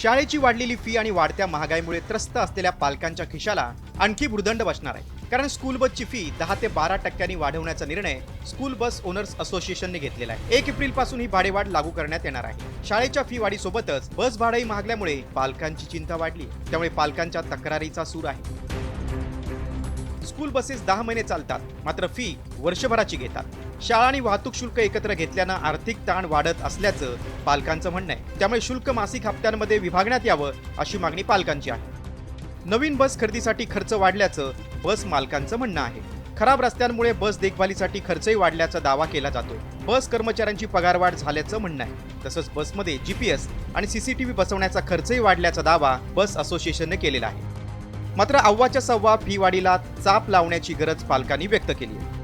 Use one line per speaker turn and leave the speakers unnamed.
शाळेची वाढलेली फी आणि वाढत्या महागाईमुळे त्रस्त असलेल्या पालकांच्या खिशाला आणखी भुर्दंड बसणार आहे. कारण स्कूल बसची फी 10 ते 12% वाढवण्याचा निर्णय स्कूल बस ओनर्स असोसिएशनने घेतलेला आहे. 1 एप्रिल पासून ही भाडेवाढ लागू करण्यात येणार आहे. शाळेच्या फी वाढीसोबतच बस भाडेही महागल्यामुळे पालकांची चिंता वाढली. त्यामुळे पालकांच्या तक्रारीचा सूर आहे. स्कूल बसेस 10 महिने चालतात, मात्र फी वर्षभराची घेतात. शाळा आणि वाहतूक शुल्क एकत्र घेतल्यानं आर्थिक ताण वाढत असल्याचं पालकांचं म्हणणं आहे. त्यामुळे शुल्क मासिक हप्त्यांमध्ये विभागण्यात यावं अशी मागणी पालकांची आहे. नवीन बस खरेदीसाठी खर्च वाढल्याचं बस मालकांचं म्हणणं आहे. खराब रस्त्यांमुळे बस देखभालीसाठी खर्चही वाढल्याचा दावा केला जातोय. बस कर्मचाऱ्यांची पगारवाढ झाल्याचं म्हणणं आहे. तसंच बसमध्ये GPS आणि CCTV बसवण्याचा खर्चही वाढल्याचा दावा बस असोसिएशनने केलेला आहे. मात्र अव्वाच्या सव्वा फी वाढीला चाप लावण्याची गरज पालकांनी व्यक्त केली आहे.